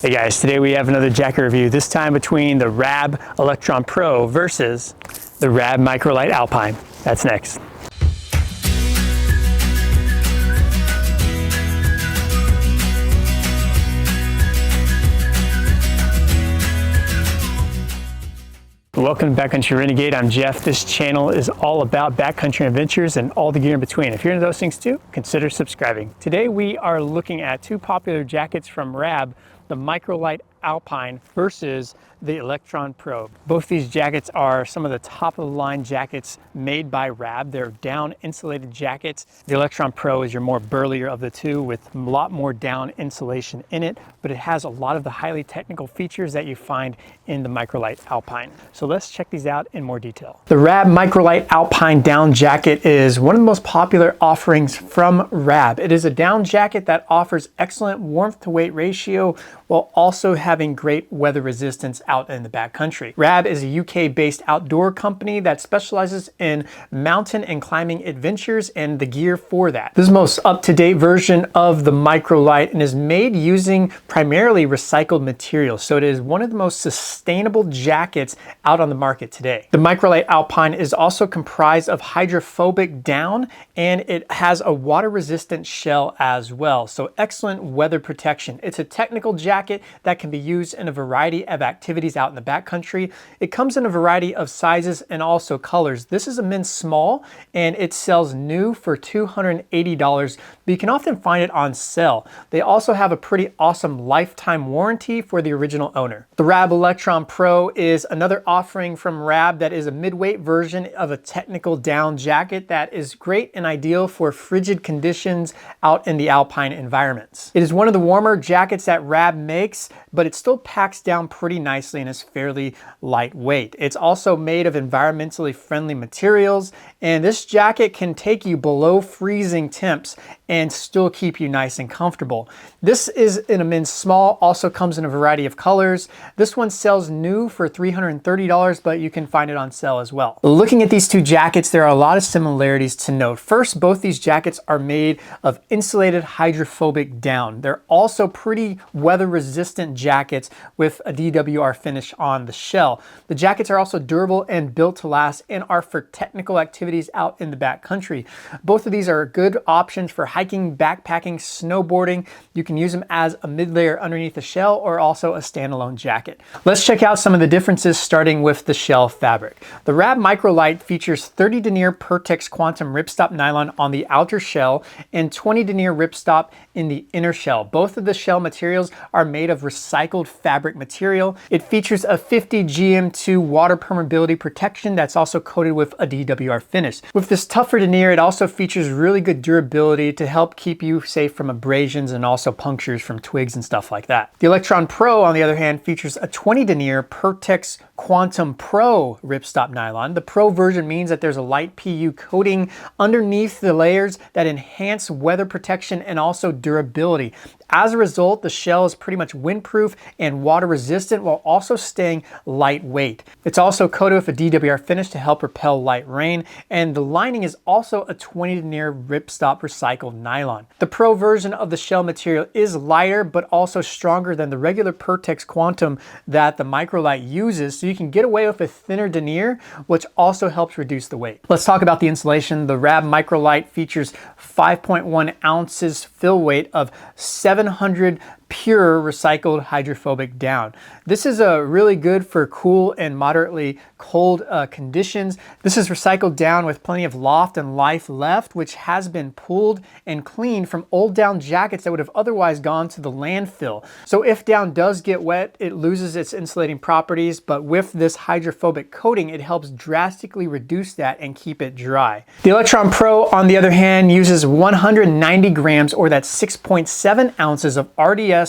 Hey guys, today we have another jacket review, this time between the Rab Electron Pro versus the Rab Microlite Alpine. That's next. Welcome to Backcountry Renegade. I'm Jeff. This channel is all about backcountry adventures and all the gear in between. If you're into those things too, consider subscribing. Today we are looking at two popular jackets from Rab, the Microlite Alpine versus the Electron Pro. Both these jackets are some of the top of the line jackets made by Rab. They're down insulated jackets. The Electron Pro is your more burlier of the two with a lot more down insulation in it, but it has a lot of the highly technical features that you find in the Microlite Alpine. So let's check these out in more detail. The Rab Microlite Alpine Down jacket is one of the most popular offerings from Rab. It is a down jacket that offers excellent warmth to weight ratio while also having great weather resistance out in the backcountry. Rab is a UK-based outdoor company that specializes in mountain and climbing adventures and the gear for that. This is the most up-to-date version of the Microlite and is made using primarily recycled materials, so it is one of the most sustainable jackets out on the market today. The Microlite Alpine is also comprised of hydrophobic down and it has a water-resistant shell as well, so excellent weather protection. It's a technical jacket that can be used in a variety of activities out in the backcountry. It comes in a variety of sizes and also colors. This is a men's small and it sells new for $280, but you can often find it on sale. They also have a pretty awesome lifetime warranty for the original owner. The Rab Electron Pro is another offering from Rab that is a mid-weight version of a technical down jacket that is great and ideal for frigid conditions out in the alpine environments. It is one of the warmer jackets that Rab makes, but it still packs down pretty nicely and is fairly lightweight. It's also made of environmentally friendly materials, and this jacket can take you below freezing temps and still keep you nice and comfortable. This is in a men's small, also comes in a variety of colors. This one sells new for $330, but you can find it on sale as well. Looking at these two jackets, there are a lot of similarities to note. First, both these jackets are made of insulated hydrophobic down. They're also pretty weather resistant jackets with a DWR finish on the shell. The jackets are also durable and built to last and are for technical activities out in the backcountry. Both of these are good options for hiking, backpacking, snowboarding. You can use them as a mid-layer underneath the shell or also a standalone jacket. Let's check out some of the differences starting with the shell fabric. The Rab Microlite features 30 denier Pertex Quantum ripstop nylon on the outer shell and 20 denier ripstop in the inner shell. Both of the shell materials are made of recycled fabric material. It features a 50 GM2 water permeability protection that's also coated with a DWR finish. With this tougher denier, it also features really good durability to help keep you safe from abrasions and also punctures from twigs and stuff like that. The Electron Pro, on the other hand, features a 20 denier Pertex Quantum Pro ripstop nylon. The Pro version means that there's a light PU coating underneath the layers that enhance weather protection and also durability. As a result, the shell is pretty much windproof and water resistant while also staying lightweight. It's also coated with a DWR finish to help repel light rain, and the lining is also a 20 denier ripstop recycled nylon. The Pro version of the shell material is lighter but also stronger than the regular Pertex Quantum that the Microlite uses, so you can get away with a thinner denier, which also helps reduce the weight. Let's talk about the insulation. The Rab Microlite features 5.1 ounces fill weight of 700 pure recycled hydrophobic down. This is really good for cool and moderately cold conditions. This is recycled down with plenty of loft and life left, which has been pulled and cleaned from old down jackets that would have otherwise gone to the landfill. So if down does get wet, it loses its insulating properties, but with this hydrophobic coating, it helps drastically reduce that and keep it dry. The Electron Pro, on the other hand, uses 190 grams, or that's 6.7 ounces of RDS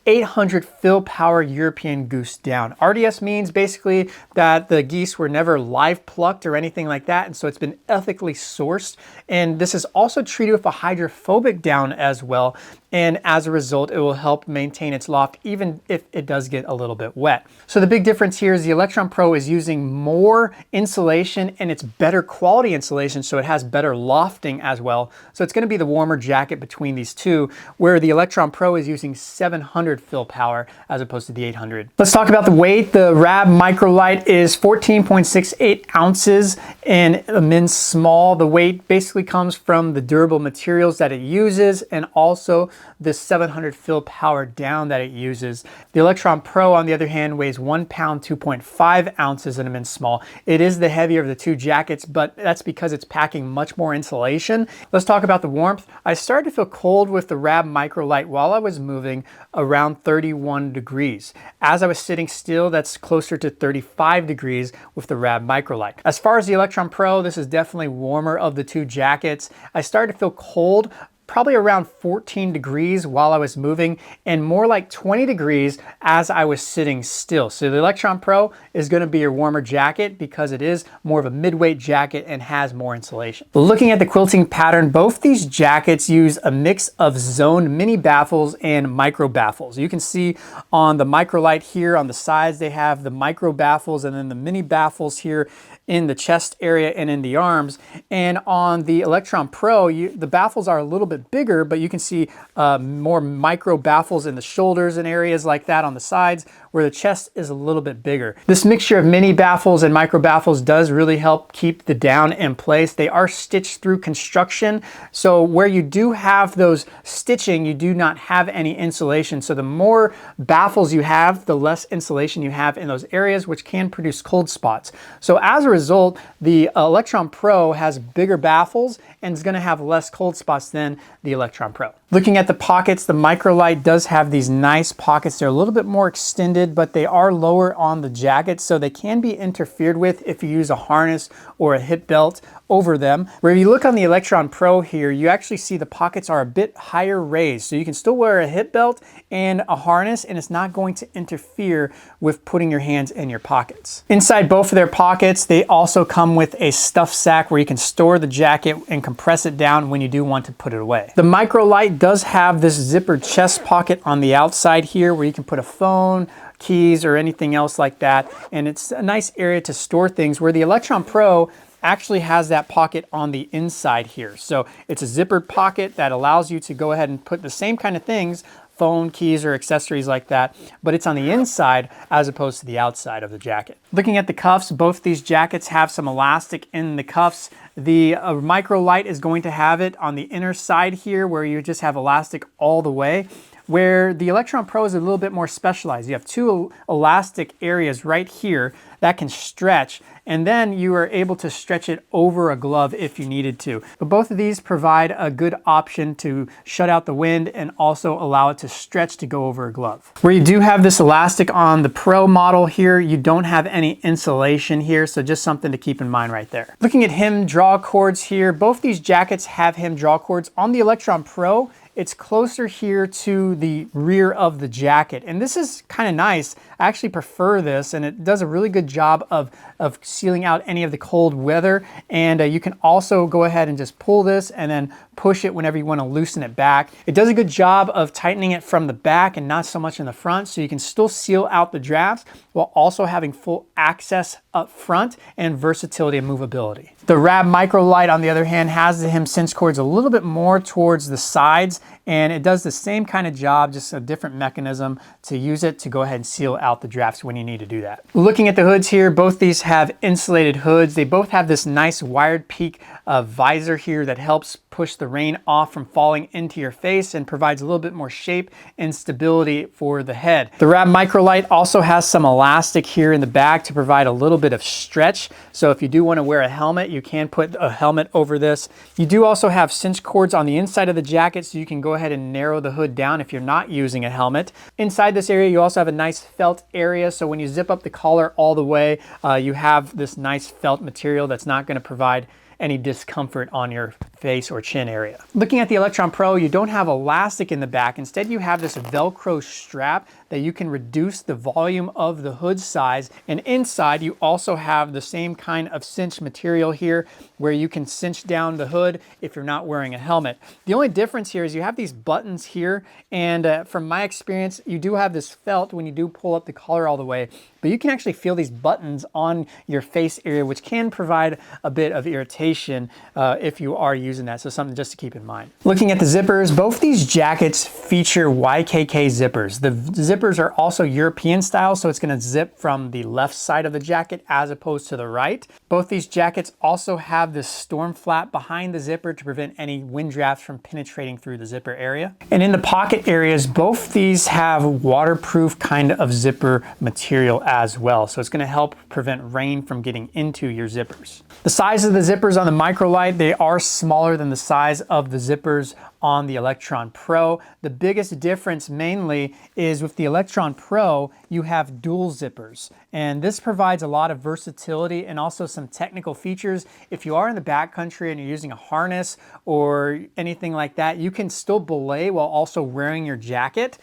800 fill power European goose down. RDS means basically that the geese were never live plucked or anything like that, and so it's been ethically sourced. And this is also treated with a hydrophobic down as well. and as a result, it will help maintain its loft even if it does get a little bit wet. So the big difference here is the Electron Pro is using more insulation, and it's better quality insulation, so it has better lofting as well. So it's going to be the warmer jacket between these two, where the Electron Pro is using 700 fill power as opposed to the 800. Let's talk about the weight. The Rab Microlite is 14.68 ounces in a men's small. The weight basically comes from the durable materials that it uses and also the 700 fill power down that it uses. The Electron Pro, on the other hand, weighs 1 pound, 2.5 ounces in a men's small. It is the heavier of the two jackets, but that's because it's packing much more insulation. Let's talk about the warmth. I started to feel cold with the Rab Microlite while I was moving around 31 degrees. As I was sitting still, that's closer to 35 degrees with the Rab Microlite. As far as the Electron Pro, this is definitely warmer of the two jackets. I started to feel cold probably around 14 degrees while I was moving, and more like 20 degrees as I was sitting still. So the Electron Pro is going to be your warmer jacket because it is more of a mid-weight jacket and has more insulation. Looking at the quilting pattern, both these jackets use a mix of zoned mini baffles and micro baffles. You can see on the Microlite here on the sides, they have the micro baffles and then the mini baffles here in the chest area and in the arms. And on the Electron Pro, the baffles are a little bit bigger, but you can see more micro baffles in the shoulders and areas like that on the sides, where the chest is a little bit bigger. This mixture of mini baffles and micro baffles does really help keep the down in place. They are stitched through construction, so where you do have those stitching, you do not have any insulation. So the more baffles you have, the less insulation you have in those areas, which can produce cold spots. So as a result, the Electron Pro has bigger baffles and is going to have less cold spots than the Electron Pro. Looking at the pockets, the Microlite does have these nice pockets. They're a little bit more extended, but they are lower on the jacket, so they can be interfered with if you use a harness or a hip belt over them. Where if you look on the Electron Pro here, you actually see the pockets are a bit higher raised, so you can still wear a hip belt and a harness, and it's not going to interfere with putting your hands in your pockets. Inside both of their pockets, they also come with a stuff sack where you can store the jacket and compress it down when you do want to put it away. The Microlite does have this zippered chest pocket on the outside here where you can put a phone, keys, or anything else like that, and it's a nice area to store things, where the Electron Pro actually has that pocket on the inside here. So it's a zippered pocket that allows you to go ahead and put the same kind of things, phone, keys, or accessories like that, but it's on the inside as opposed to the outside of the jacket. Looking at the cuffs, both these jackets have some elastic in the cuffs. The Microlite is going to have it on the inner side here where you just have elastic all the way, where the Electron Pro is a little bit more specialized. You have two elastic areas right here that can stretch, and then you are able to stretch it over a glove if you needed to. But both of these provide a good option to shut out the wind and also allow it to stretch to go over a glove. Where you do have this elastic on the Pro model here, you don't have any insulation here, so just something to keep in mind right there. Looking at hem draw cords here, both these jackets have hem draw cords. On the Electron Pro, it's closer here to the rear of the jacket, and this is kind of nice. I actually prefer this, and it does a really good job of sealing out any of the cold weather. And you can also go ahead and just pull this and then push it whenever you want to loosen it back. It does a good job of tightening it from the back and not so much in the front, so you can still seal out the drafts while also having full access up front and versatility and movability. The Rab Microlite, on the other hand, has the hem cinch cords a little bit more towards the sides, and it does the same kind of job, just a different mechanism to use it to go ahead and seal out the drafts when you need to do that. Looking at the hoods here, both these have insulated hoods. They both have this nice wired peak visor here that helps push the rain off from falling into your face and provides a little bit more shape and stability for the head. The Rab Microlite also has some elastic here in the back to provide a little bit of stretch. So if you do want to wear a helmet, you can put a helmet over this. You do also have cinch cords on the inside of the jacket, so you can go ahead and narrow the hood down if you're not using a helmet. Inside this area, you also have a nice felt area, so when you zip up the collar all the way, you have this nice felt material that's not going to provide any discomfort on your face or chin area. Looking at the Electron Pro, you don't have elastic in the back. Instead, you have this Velcro strap that you can reduce the volume of the hood size, and inside you also have the same kind of cinch material here where you can cinch down the hood if you're not wearing a helmet. The only difference here is you have these buttons here, and from my experience, you do have this felt when you do pull up the collar all the way, but you can actually feel these buttons on your face area, which can provide a bit of irritation if you are using that. So something just to keep in mind. Looking at the zippers, both these jackets feature YKK zippers. The zippers are also European style, so it's going to zip from the left side of the jacket as opposed to the right. Both these jackets also have this storm flap behind the zipper to prevent any wind drafts from penetrating through the zipper area. And in the pocket areas, both these have waterproof kind of zipper material as well. So it's going to help prevent rain from getting into your zippers. The size of the zippers on the Microlite, they are smaller than the size of the zippers on the Electron Pro. The biggest difference mainly is with the Electron Pro, you have dual zippers. And this provides a lot of versatility and also some technical features. If you are in the backcountry and you're using a harness or anything like that, you can still belay while also wearing your jacket,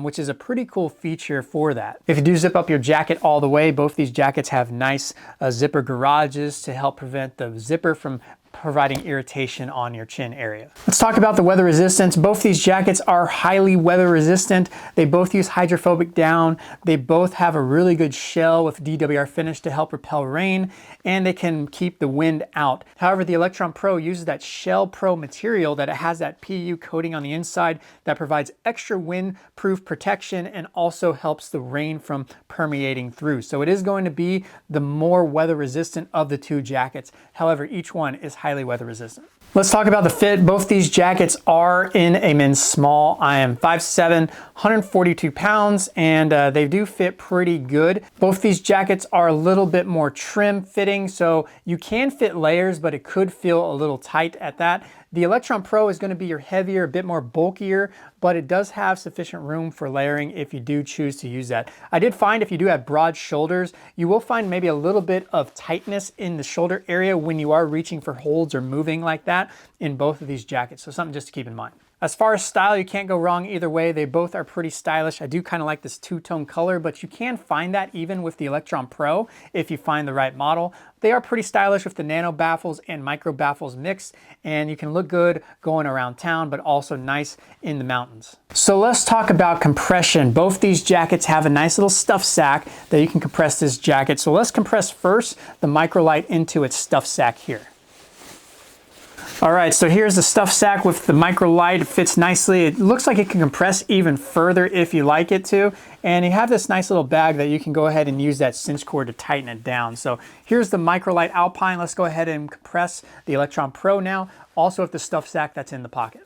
which is a pretty cool feature for that. If you do zip up your jacket all the way, both these jackets have nice zipper garages to help prevent the zipper from providing irritation on your chin area. Let's talk about the weather resistance. Both these jackets are highly weather resistant. They both use hydrophobic down. They both have a really good shell with DWR finish to help repel rain, and they can keep the wind out. However, the Electron Pro uses that Shell Pro material that it has that PU coating on the inside that provides extra wind-proof protection and also helps the rain from permeating through. So it is going to be the more weather resistant of the two jackets. However, each one is highly weather resistant. Let's talk about the fit. Both these jackets are in a men's small. I am 5'7", 142 pounds, and they do fit pretty good. Both these jackets are a little bit more trim fitting, so you can fit layers, but it could feel a little tight at that. The Electron Pro is going to be your heavier, a bit more bulkier, but it does have sufficient room for layering if you do choose to use that. I did find if you do have broad shoulders, you will find maybe a little bit of tightness in the shoulder area when you are reaching for holds or moving like that in both of these jackets. So something just to keep in mind. As far as style, you can't go wrong either way. They both are pretty stylish. I do kind of like this two-tone color, but you can find that even with the Electron Pro if you find the right model. They are pretty stylish with the nano baffles and micro baffles mixed, and you can look good going around town, but also nice in the mountains. So let's talk about compression. Both these jackets have a nice little stuff sack that you can compress this jacket. So let's compress first the Microlite into its stuff sack here. All right, so here's the stuff sack with the Microlite. It fits nicely. It looks like it can compress even further if you like it to. And you have this nice little bag that you can go ahead and use that cinch cord to tighten it down. So here's the Microlite Alpine. Let's go ahead and compress the Electron Pro now, also with the stuff sack that's in the pocket.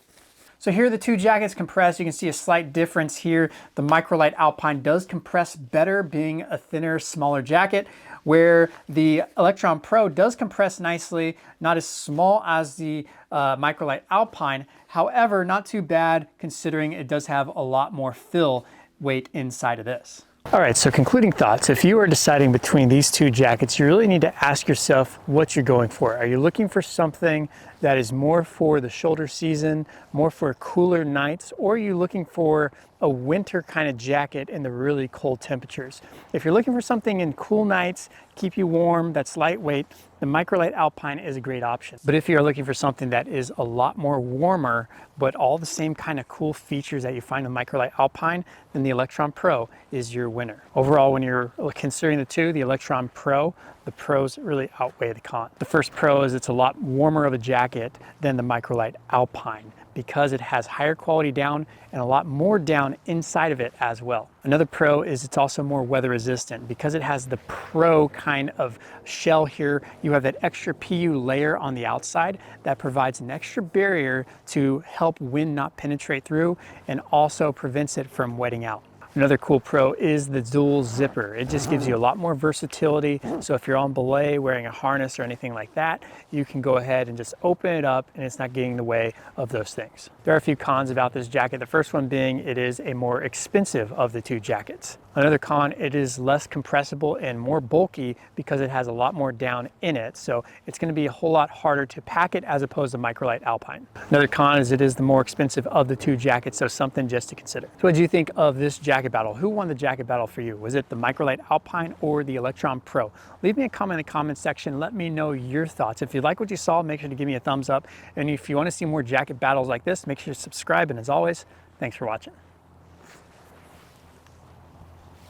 So here are the two jackets compressed. You can see a slight difference here. The Microlite Alpine does compress better, being a thinner, smaller jacket, where the Electron Pro does compress nicely, not as small as the Microlite Alpine. However, not too bad considering it does have a lot more fill weight inside of this. All right, so concluding thoughts. If you are deciding between these two jackets, you really need to ask yourself what you're going for. Are you looking for something that is more for the shoulder season, more for cooler nights, or are you looking for a winter kind of jacket in the really cold temperatures? If you're looking for something in cool nights, keep you warm, that's lightweight, the Microlite Alpine is a great option. But if you're looking for something that is a lot more warmer, but all the same kind of cool features that you find in Microlite Alpine, then the Electron Pro is your winner. Overall, when you're considering the two, the Electron Pro, the pros really outweigh the cons. The first pro is it's a lot warmer of a jacket than the Microlite Alpine because it has higher quality down and a lot more down inside of it as well. Another pro is it's also more weather resistant because it has the Pro kind of shell here. You have that extra PU layer on the outside that provides an extra barrier to help wind not penetrate through and also prevents it from wetting out. Another cool pro is the dual zipper. It just gives you a lot more versatility. So if you're on belay wearing a harness or anything like that, you can go ahead and just open it up and it's not getting in the way of those things. There are a few cons about this jacket. The first one being it is a more expensive of the two jackets. Another con, it is less compressible and more bulky because it has a lot more down in it. So it's going to be a whole lot harder to pack it as opposed to Microlite Alpine. Another con is it is the more expensive of the two jackets, so something just to consider. So what do you think of this jacket battle? Who won the jacket battle for you? Was it the Microlite Alpine or the Electron Pro? Leave me a comment in the comment section. Let me know your thoughts. If you like what you saw, make sure to give me a thumbs up. And if you want to see more jacket battles like this, make sure to subscribe. And as always, thanks for watching.